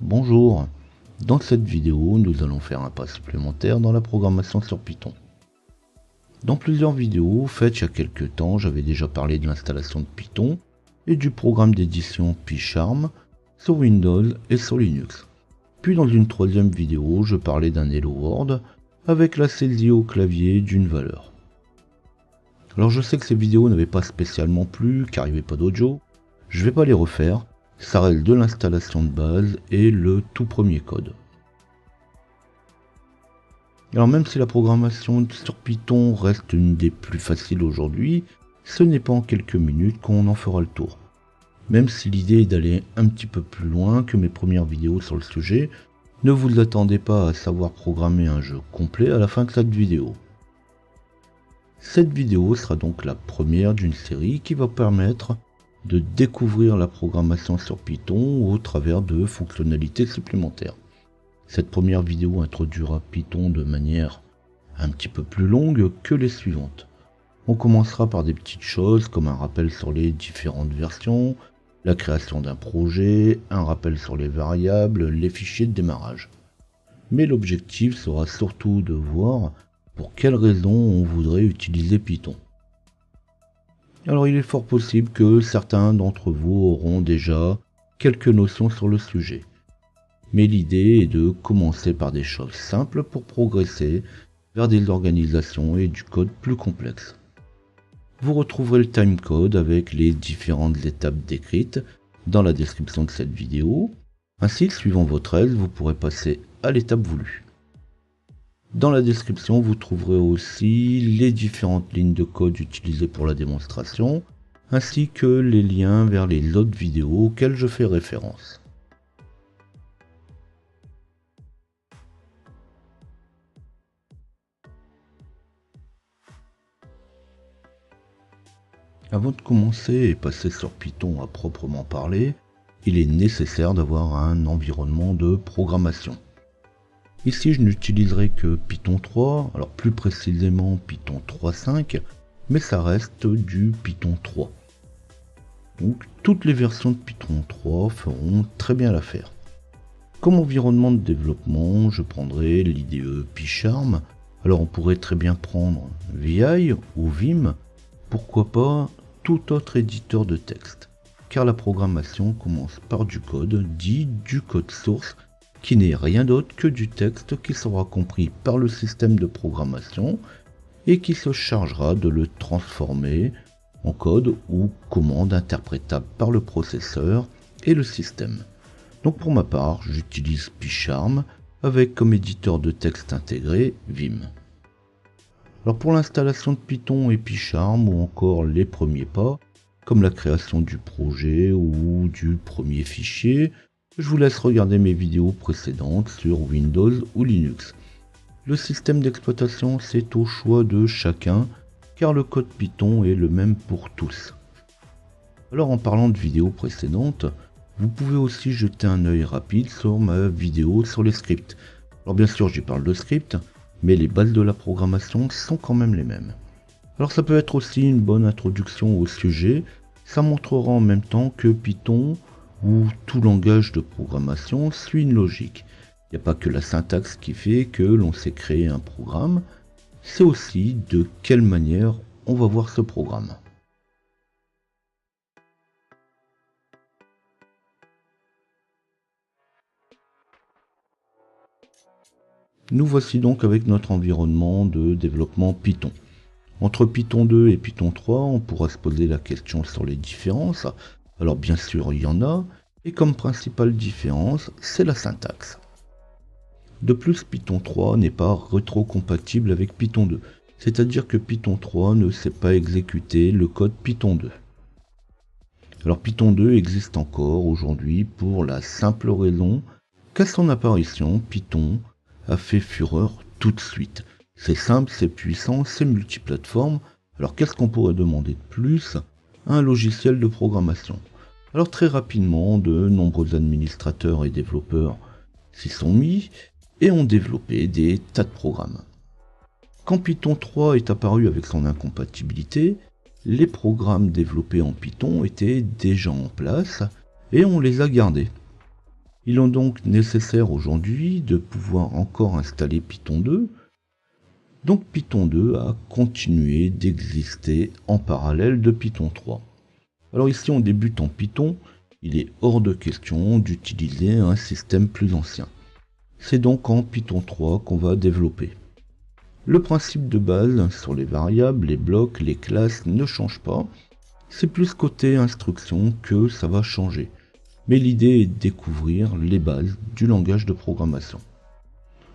Bonjour, dans cette vidéo nous allons faire un pas supplémentaire dans la programmation sur Python. Dans plusieurs vidéos faites il y a quelques temps, j'avais déjà parlé de l'installation de Python et du programme d'édition PyCharm sur Windows et sur Linux. Puis dans une troisième vidéo, je parlais d'un Hello World avec la saisie au clavier d'une valeur. Alors je sais que ces vidéos n'avaient pas spécialement plu car il n'y avait pas d'audio, je vais pas les refaire. Ça reste de l'installation de base et le tout premier code. Alors même si la programmation sur Python reste une des plus faciles aujourd'hui, ce n'est pas en quelques minutes qu'on en fera le tour. Même si l'idée est d'aller un petit peu plus loin que mes premières vidéos sur le sujet, ne vous attendez pas à savoir programmer un jeu complet à la fin de cette vidéo. Cette vidéo sera donc la première d'une série qui va permettre de découvrir la programmation sur Python au travers de fonctionnalités supplémentaires. Cette première vidéo introduira Python de manière un petit peu plus longue que les suivantes. On commencera par des petites choses comme un rappel sur les différentes versions, la création d'un projet, un rappel sur les variables, les fichiers de démarrage. Mais l'objectif sera surtout de voir pour quelles raisons on voudrait utiliser Python. Alors il est fort possible que certains d'entre vous auront déjà quelques notions sur le sujet. Mais l'idée est de commencer par des choses simples pour progresser vers des organisations et du code plus complexe. Vous retrouverez le timecode avec les différentes étapes décrites dans la description de cette vidéo. Ainsi, suivant votre aise, vous pourrez passer à l'étape voulue. Dans la description, vous trouverez aussi les différentes lignes de code utilisées pour la démonstration, ainsi que les liens vers les autres vidéos auxquelles je fais référence. Avant de commencer et passer sur Python à proprement parler, il est nécessaire d'avoir un environnement de programmation. Ici, je n'utiliserai que Python 3, alors plus précisément Python 3.5, mais ça reste du Python 3. Donc, toutes les versions de Python 3 feront très bien l'affaire. Comme environnement de développement, je prendrai l'IDE PyCharm. Alors, on pourrait très bien prendre VI ou Vim, pourquoi pas tout autre éditeur de texte, car la programmation commence par du code, dit du code source, qui n'est rien d'autre que du texte qui sera compris par le système de programmation et qui se chargera de le transformer en code ou commande interprétable par le processeur et le système. Donc pour ma part, j'utilise PyCharm avec comme éditeur de texte intégré Vim. Alors pour l'installation de Python et PyCharm ou encore les premiers pas, comme la création du projet ou du premier fichier, je vous laisse regarder mes vidéos précédentes sur Windows ou Linux. Le système d'exploitation, c'est au choix de chacun, car le code Python est le même pour tous. Alors en parlant de vidéos précédentes, vous pouvez aussi jeter un œil rapide sur ma vidéo sur les scripts. Alors bien sûr, j'y parle de scripts, mais les bases de la programmation sont quand même les mêmes. Alors ça peut être aussi une bonne introduction au sujet, ça montrera en même temps que Python où tout langage de programmation suit une logique. Il n'y a pas que la syntaxe qui fait que l'on sait créer un programme, c'est aussi de quelle manière on va voir ce programme. Nous voici donc avec notre environnement de développement Python. Entre Python 2 et Python 3, on pourra se poser la question sur les différences. Alors bien sûr, il y en a, et comme principale différence, c'est la syntaxe. De plus, Python 3 n'est pas rétrocompatible avec Python 2, c'est-à-dire que Python 3 ne sait pas exécuter le code Python 2. Alors Python 2 existe encore aujourd'hui pour la simple raison qu'à son apparition, Python a fait fureur tout de suite. C'est simple, c'est puissant, c'est multiplateforme, alors qu'est-ce qu'on pourrait demander de plus à un logiciel de programmation? Alors très rapidement, de nombreux administrateurs et développeurs s'y sont mis et ont développé des tas de programmes. Quand Python 3 est apparu avec son incompatibilité, les programmes développés en Python étaient déjà en place et on les a gardés. Il est donc nécessaire aujourd'hui de pouvoir encore installer Python 2. Donc Python 2 a continué d'exister en parallèle de Python 3. Alors ici on débute en Python, il est hors de question d'utiliser un système plus ancien. C'est donc en Python 3 qu'on va développer. Le principe de base sur les variables, les blocs, les classes ne change pas. C'est plus côté instruction que ça va changer. Mais l'idée est de découvrir les bases du langage de programmation.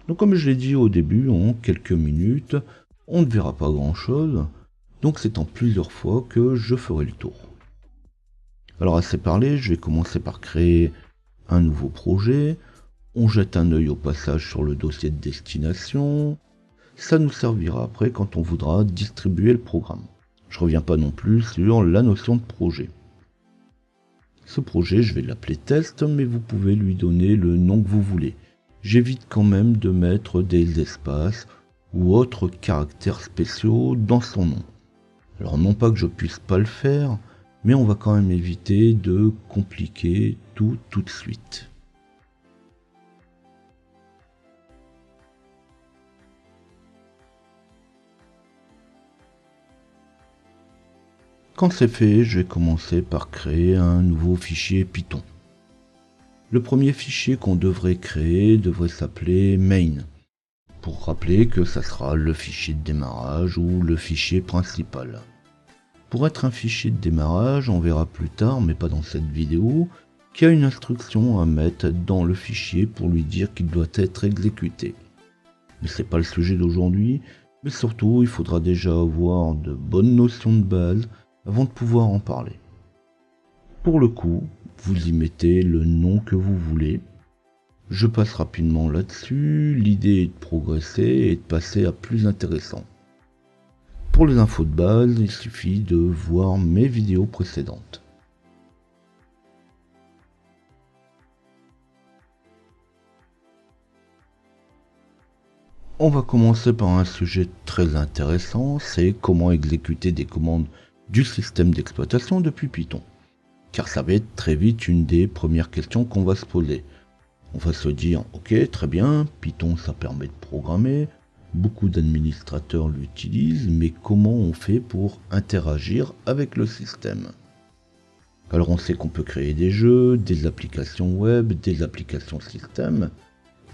Donc comme je l'ai dit au début, en quelques minutes, on ne verra pas grand chose. Donc c'est en plusieurs fois que je ferai le tour. Alors assez parlé, je vais commencer par créer un nouveau projet. On jette un œil au passage sur le dossier de destination. Ça nous servira après quand on voudra distribuer le programme. Je reviens pas non plus sur la notion de projet. Ce projet, je vais l'appeler test, mais vous pouvez lui donner le nom que vous voulez. J'évite quand même de mettre des espaces ou autres caractères spéciaux dans son nom. Alors non pas que je puisse pas le faire, mais on va quand même éviter de compliquer tout de suite. Quand c'est fait, je vais commencer par créer un nouveau fichier Python. Le premier fichier qu'on devrait créer devrait s'appeler main, pour rappeler que ça sera le fichier de démarrage ou le fichier principal. Pour être un fichier de démarrage, on verra plus tard, mais pas dans cette vidéo, qu'il y a une instruction à mettre dans le fichier pour lui dire qu'il doit être exécuté. Mais c'est pas le sujet d'aujourd'hui, mais surtout il faudra déjà avoir de bonnes notions de base avant de pouvoir en parler. Pour le coup, vous y mettez le nom que vous voulez. Je passe rapidement là-dessus, l'idée est de progresser et de passer à plus intéressant. Pour les infos de base, il suffit de voir mes vidéos précédentes. On va commencer par un sujet très intéressant, c'est comment exécuter des commandes du système d'exploitation depuis Python. Car ça va être très vite une des premières questions qu'on va se poser. On va se dire, ok, très bien, Python ça permet de programmer, beaucoup d'administrateurs l'utilisent, mais comment on fait pour interagir avec le système? Alors on sait qu'on peut créer des jeux, des applications web, des applications système,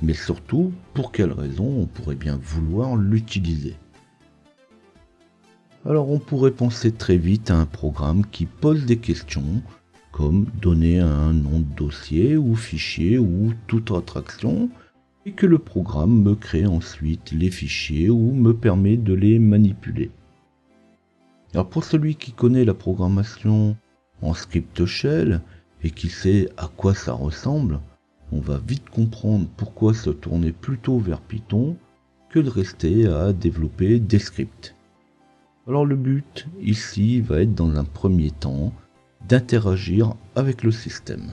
mais surtout, pour quelles raisons on pourrait bien vouloir l'utiliser? Alors on pourrait penser très vite à un programme qui pose des questions, comme donner un nom de dossier ou fichier ou toute autre action, et que le programme me crée ensuite les fichiers ou me permet de les manipuler. Alors pour celui qui connaît la programmation en script shell et qui sait à quoi ça ressemble, on va vite comprendre pourquoi se tourner plutôt vers Python que de rester à développer des scripts. Alors le but ici va être dans un premier temps d'interagir avec le système.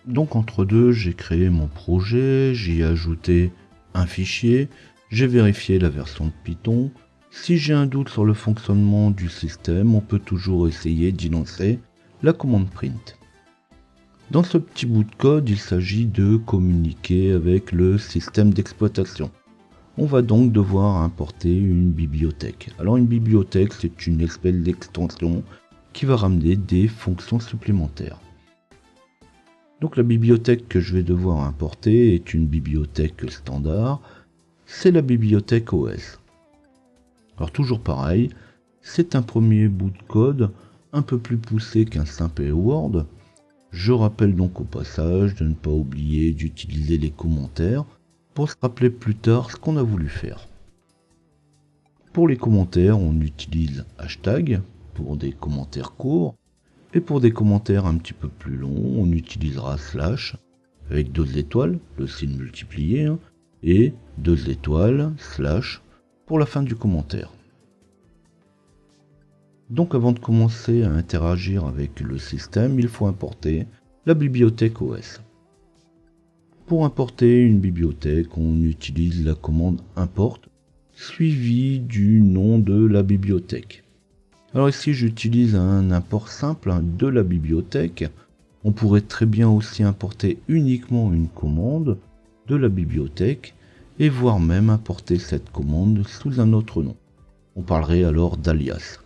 Donc entre deux, j'ai créé mon projet, j'y ai ajouté un fichier, j'ai vérifié la version de Python. Si j'ai un doute sur le fonctionnement du système, on peut toujours essayer d'y lancer la commande print. Dans ce petit bout de code, il s'agit de communiquer avec le système d'exploitation. On va donc devoir importer une bibliothèque. Alors une bibliothèque, c'est une espèce d'extension qui va ramener des fonctions supplémentaires. Donc la bibliothèque que je vais devoir importer est une bibliothèque standard, c'est la bibliothèque OS. Alors toujours pareil, c'est un premier bout de code un peu plus poussé qu'un simple Hello World. Je rappelle donc au passage de ne pas oublier d'utiliser les commentaires pour se rappeler plus tard ce qu'on a voulu faire. Pour les commentaires, on utilise hashtag pour des commentaires courts, et pour des commentaires un petit peu plus longs, on utilisera slash avec 2 étoiles, le signe multiplié, et 2 étoiles slash pour la fin du commentaire. Donc avant de commencer à interagir avec le système, il faut importer la bibliothèque OS. Pour importer une bibliothèque, on utilise la commande import suivie du nom de la bibliothèque. Alors ici j'utilise un import simple de la bibliothèque. On pourrait très bien aussi importer uniquement une commande de la bibliothèque et voire même importer cette commande sous un autre nom. On parlerait alors d'alias.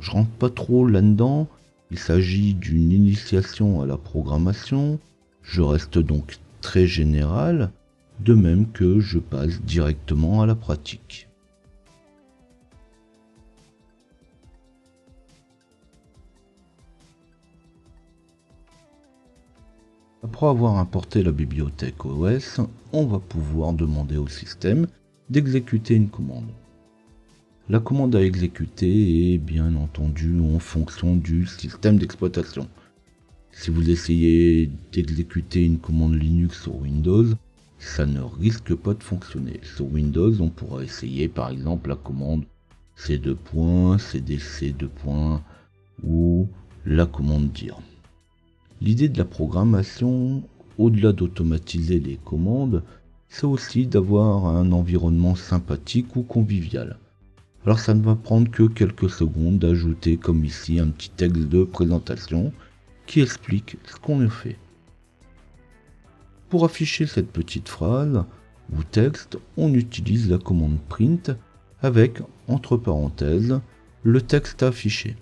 Je rentre pas trop là-dedans, il s'agit d'une initiation à la programmation, je reste donc très général, de même que je passe directement à la pratique. Après avoir importé la bibliothèque OS, on va pouvoir demander au système d'exécuter une commande. La commande à exécuter est bien entendu en fonction du système d'exploitation. Si vous essayez d'exécuter une commande Linux sur Windows, ça ne risque pas de fonctionner. Sur Windows, on pourra essayer par exemple la commande c2. cdc2. ou la commande dir. L'idée de la programmation, au-delà d'automatiser les commandes, c'est aussi d'avoir un environnement sympathique ou convivial. Alors ça ne va prendre que quelques secondes d'ajouter comme ici un petit texte de présentation qui explique ce qu'on a fait. Pour afficher cette petite phrase ou texte, on utilise la commande print avec, entre parenthèses, le texte affiché.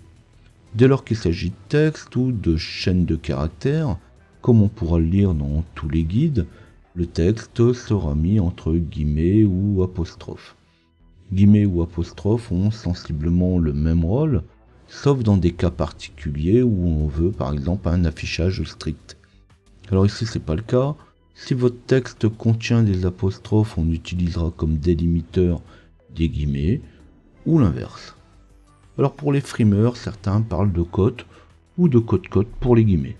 Dès lors qu'il s'agit de texte ou de chaîne de caractères, comme on pourra le lire dans tous les guides, le texte sera mis entre guillemets ou apostrophes. Guillemets ou apostrophes ont sensiblement le même rôle, sauf dans des cas particuliers où on veut par exemple un affichage strict. Alors ici c'est pas le cas. Si votre texte contient des apostrophes, on utilisera comme délimiteur des guillemets ou l'inverse. Alors pour les frimeurs, certains parlent de cote ou de cote-cote pour les guillemets.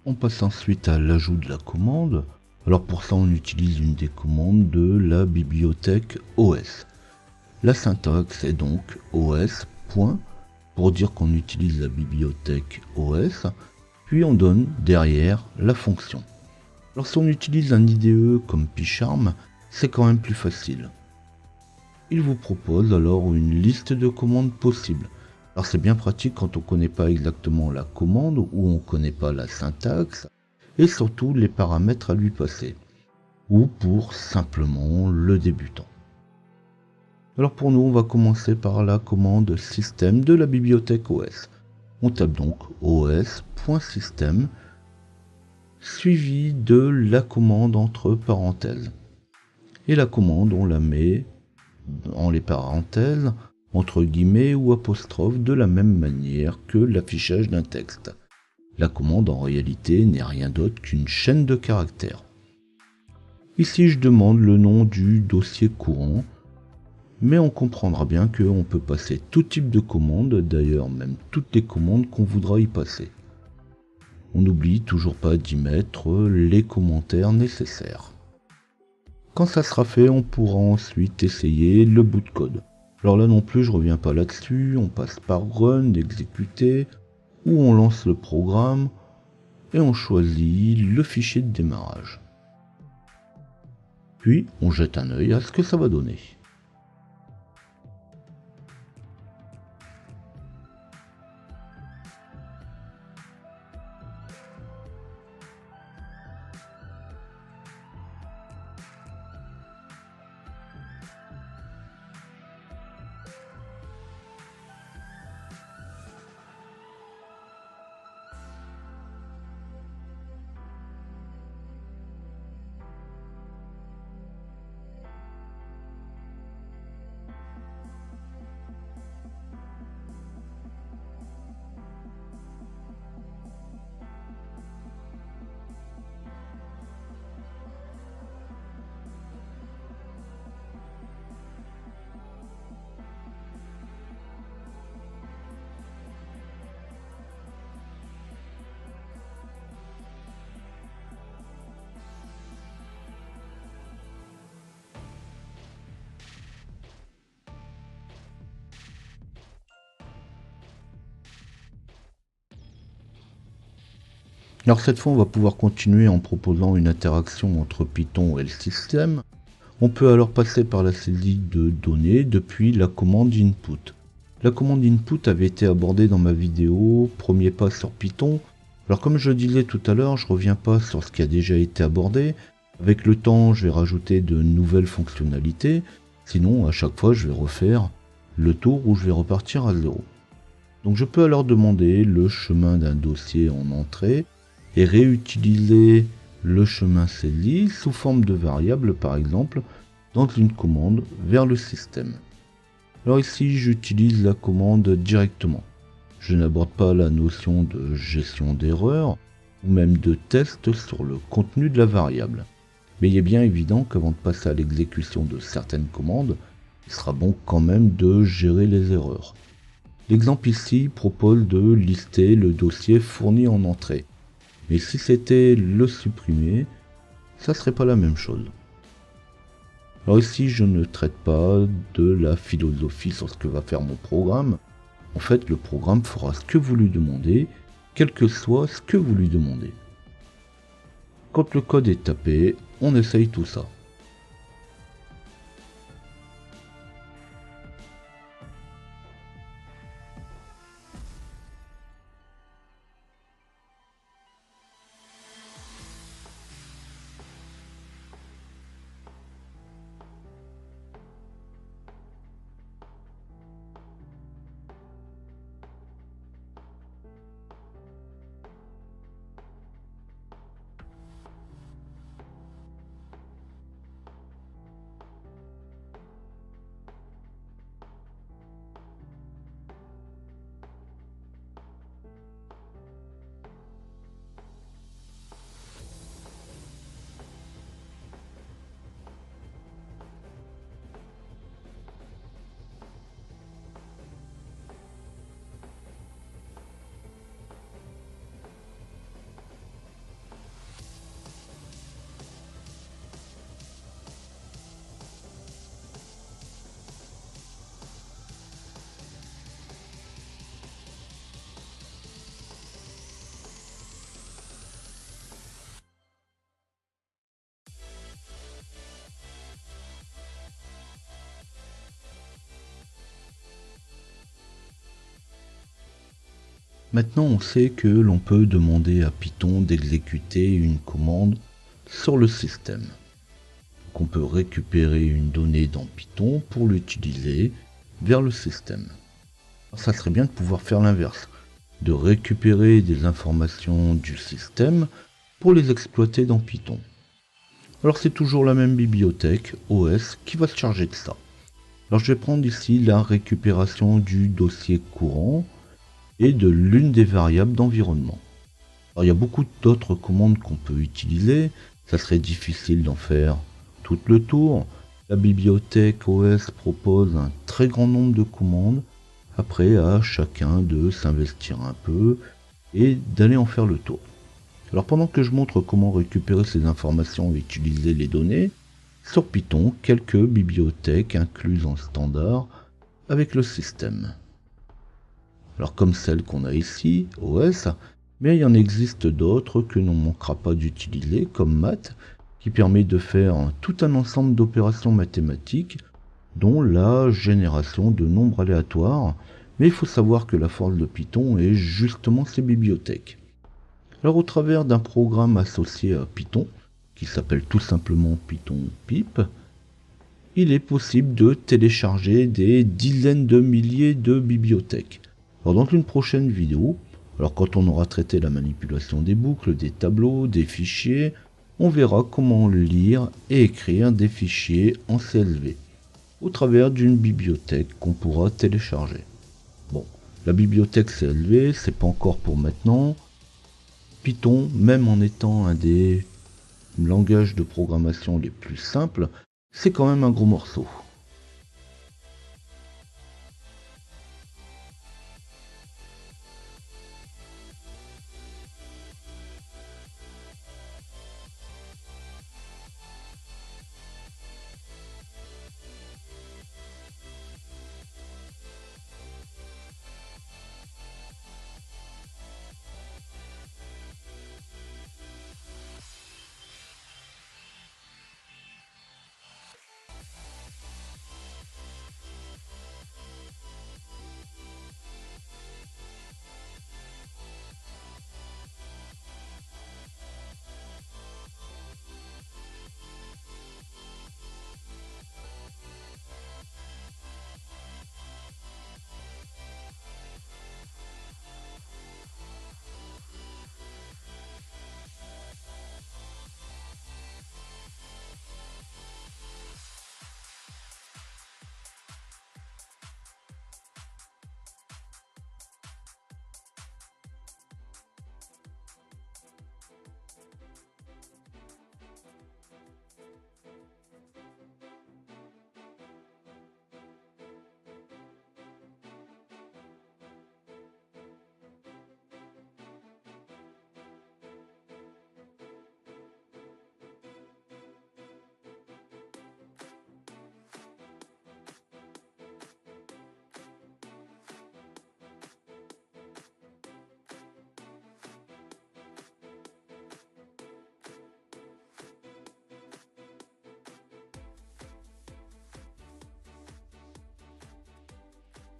On passe ensuite à l'ajout de la commande. Alors pour ça on utilise une des commandes de la bibliothèque OS. La syntaxe est donc OS. Pour dire qu'on utilise la bibliothèque OS, puis on donne derrière la fonction. Alors si on utilise un IDE comme PyCharm, c'est quand même plus facile. Il vous propose alors une liste de commandes possibles. Alors c'est bien pratique quand on ne connaît pas exactement la commande ou on ne connaît pas la syntaxe et surtout les paramètres à lui passer. Ou pour simplement le débutant. Alors pour nous, on va commencer par la commande système de la bibliothèque OS. On tape donc os.system suivi de la commande entre parenthèses. Et la commande, on la met en les parenthèses, entre guillemets ou apostrophes, de la même manière que l'affichage d'un texte. La commande en réalité n'est rien d'autre qu'une chaîne de caractères. Ici je demande le nom du dossier courant, mais on comprendra bien qu'on peut passer tout type de commande, d'ailleurs même toutes les commandes qu'on voudra y passer. On n'oublie toujours pas d'y mettre les commentaires nécessaires. Quand ça sera fait, on pourra ensuite essayer le bout de code. Alors là non plus, je reviens pas là-dessus, on passe par Run, exécuter, ou on lance le programme, et on choisit le fichier de démarrage. Puis on jette un œil à ce que ça va donner. Alors cette fois, on va pouvoir continuer en proposant une interaction entre Python et le système. On peut alors passer par la saisie de données depuis la commande input. La commande input avait été abordée dans ma vidéo premier pas sur Python. Alors comme je disais tout à l'heure, je reviens pas sur ce qui a déjà été abordé. Avec le temps, je vais rajouter de nouvelles fonctionnalités. Sinon, à chaque fois, je vais refaire le tour où je vais repartir à zéro. Donc je peux alors demander le chemin d'un dossier en entrée et réutiliser le chemin saisi sous forme de variable par exemple dans une commande vers le système. Alors ici j'utilise la commande directement. Je n'aborde pas la notion de gestion d'erreur ou même de test sur le contenu de la variable. Mais il est bien évident qu'avant de passer à l'exécution de certaines commandes, il sera bon quand même de gérer les erreurs. L'exemple ici propose de lister le dossier fourni en entrée. Mais si c'était le supprimer, ça serait pas la même chose. Alors ici, je ne traite pas de la philosophie sur ce que va faire mon programme. En fait, le programme fera ce que vous lui demandez, quel que soit ce que vous lui demandez. Quand le code est tapé, on essaye tout ça. Maintenant, on sait que l'on peut demander à Python d'exécuter une commande sur le système. Donc on peut récupérer une donnée dans Python pour l'utiliser vers le système. Alors ça serait bien de pouvoir faire l'inverse, de récupérer des informations du système pour les exploiter dans Python. Alors c'est toujours la même bibliothèque OS qui va se charger de ça. Alors je vais prendre ici la récupération du dossier courant et de l'une des variables d'environnement. Alors il y a beaucoup d'autres commandes qu'on peut utiliser, ça serait difficile d'en faire tout le tour. La bibliothèque OS propose un très grand nombre de commandes, après à chacun de s'investir un peu et d'aller en faire le tour. Alors pendant que je montre comment récupérer ces informations et utiliser les données, sur Python, quelques bibliothèques incluses en standard avec le système. Alors comme celle qu'on a ici, OS, mais il y en existe d'autres que l'on ne manquera pas d'utiliser, comme math, qui permet de faire tout un ensemble d'opérations mathématiques, dont la génération de nombres aléatoires, mais il faut savoir que la force de Python est justement ces bibliothèques. Alors au travers d'un programme associé à Python, qui s'appelle tout simplement Python pip, il est possible de télécharger des dizaines de milliers de bibliothèques. Alors dans une prochaine vidéo, alors quand on aura traité la manipulation des boucles, des tableaux, des fichiers, on verra comment lire et écrire des fichiers en CSV au travers d'une bibliothèque qu'on pourra télécharger. Bon, la bibliothèque CSV, c'est pas encore pour maintenant. Python, même en étant un des langages de programmation les plus simples, c'est quand même un gros morceau.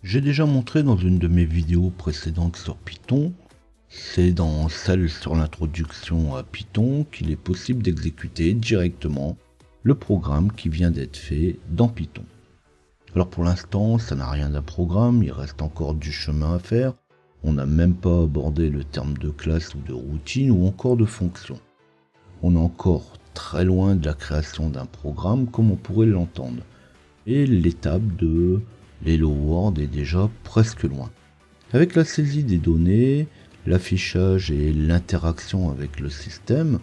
J'ai déjà montré dans une de mes vidéos précédentes sur Python, c'est dans celle sur l'introduction à Python qu'il est possible d'exécuter directement le programme qui vient d'être fait dans Python. Alors pour l'instant, ça n'a rien d'un programme, il reste encore du chemin à faire. On n'a même pas abordé le terme de classe ou de routine ou encore de fonction. On est encore très loin de la création d'un programme comme on pourrait l'entendre. Et l'étape de l'Hello World est déjà presque loin. Avec la saisie des données, l'affichage et l'interaction avec le système,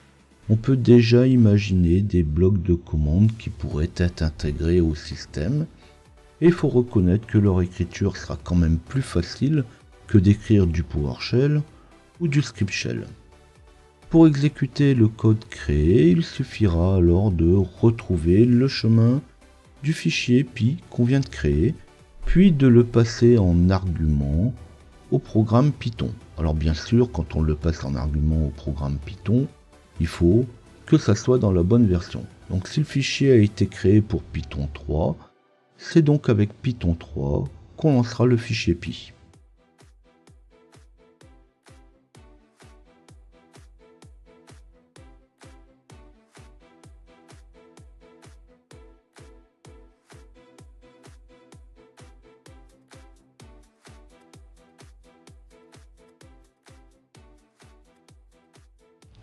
on peut déjà imaginer des blocs de commandes qui pourraient être intégrés au système. Et il faut reconnaître que leur écriture sera quand même plus facile que d'écrire du PowerShell ou du Script Shell. Pour exécuter le code créé, il suffira alors de retrouver le chemin du fichier Py qu'on vient de créer, puis de le passer en argument au programme Python. Alors bien sûr, quand on le passe en argument au programme Python, il faut que ça soit dans la bonne version. Donc si le fichier a été créé pour Python 3, c'est donc avec Python 3 qu'on lancera le fichier Py.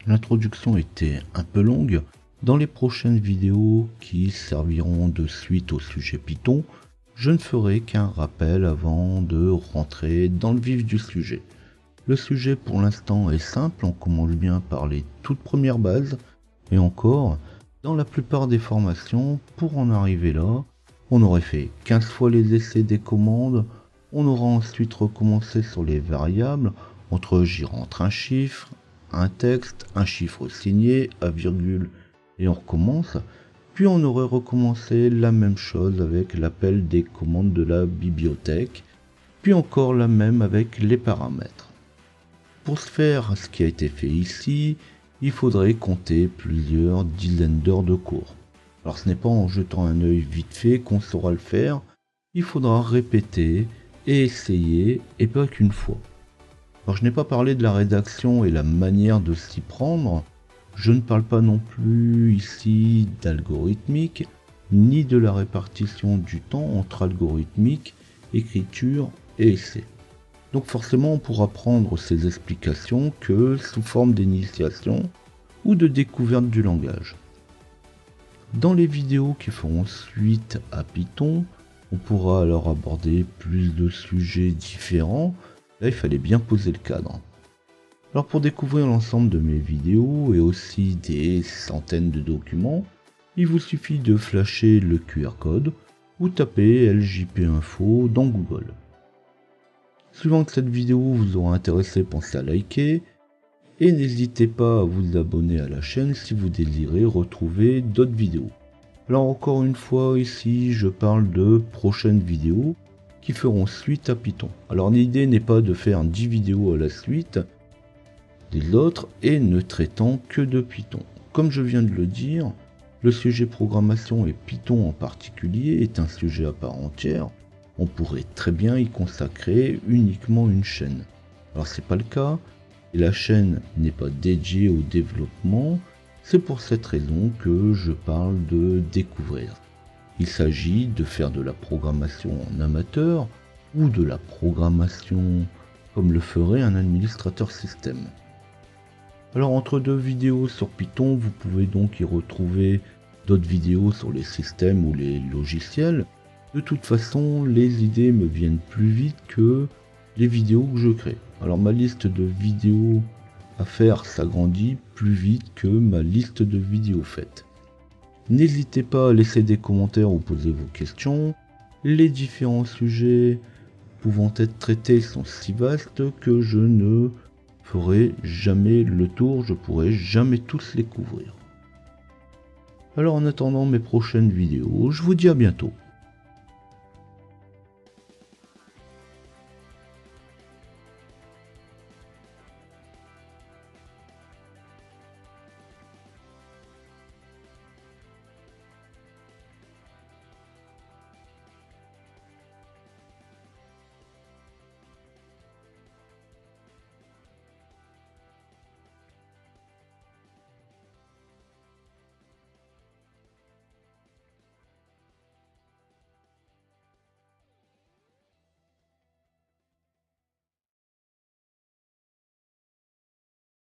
L'introduction était un peu longue. Dans les prochaines vidéos qui serviront de suite au sujet Python, je ne ferai qu'un rappel avant de rentrer dans le vif du sujet. Le sujet pour l'instant est simple, on commence bien par les toutes premières bases, et encore, dans la plupart des formations, pour en arriver là, on aurait fait 15 fois les essais des commandes, on aura ensuite recommencé sur les variables, entre j'y rentre un chiffre, un texte, un chiffre signé, à virgule, et on recommence, puis on aurait recommencé la même chose avec l'appel des commandes de la bibliothèque, puis encore la même avec les paramètres. Pour ce faire, ce qui a été fait ici, il faudrait compter plusieurs dizaines d'heures de cours. Alors ce n'est pas en jetant un œil vite fait qu'on saura le faire, il faudra répéter et essayer, et pas qu'une fois. Alors je n'ai pas parlé de la rédaction et la manière de s'y prendre, je ne parle pas non plus ici d'algorithmique, ni de la répartition du temps entre algorithmique, écriture et essai. Donc forcément on pourra prendre ces explications que sous forme d'initiation ou de découverte du langage. Dans les vidéos qui feront suite à Python, on pourra alors aborder plus de sujets différents. Là, il fallait bien poser le cadre. Alors pour découvrir l'ensemble de mes vidéos et aussi des centaines de documents, il vous suffit de flasher le QR code ou taper LJP Info dans Google. Suivant que cette vidéo vous aura intéressé, pensez à liker et n'hésitez pas à vous abonner à la chaîne si vous désirez retrouver d'autres vidéos. Alors encore une fois ici je parle de prochaines vidéos qui feront suite à Python. Alors l'idée n'est pas de faire 10 vidéos à la suite des autres et ne traitant que de Python. Comme je viens de le dire, le sujet programmation et Python en particulier est un sujet à part entière. On pourrait très bien y consacrer uniquement une chaîne. Alors c'est pas le cas, et la chaîne n'est pas dédiée au développement, c'est pour cette raison que je parle de découvrir. Il s'agit de faire de la programmation en amateur ou de la programmation comme le ferait un administrateur système. Alors entre deux vidéos sur Python, vous pouvez donc y retrouver d'autres vidéos sur les systèmes ou les logiciels. De toute façon, les idées me viennent plus vite que les vidéos que je crée. Alors ma liste de vidéos à faire s'agrandit plus vite que ma liste de vidéos faites. N'hésitez pas à laisser des commentaires ou poser vos questions. Les différents sujets pouvant être traités sont si vastes que je ne ferai jamais le tour, je pourrai jamais tous les couvrir. Alors en attendant mes prochaines vidéos, je vous dis à bientôt.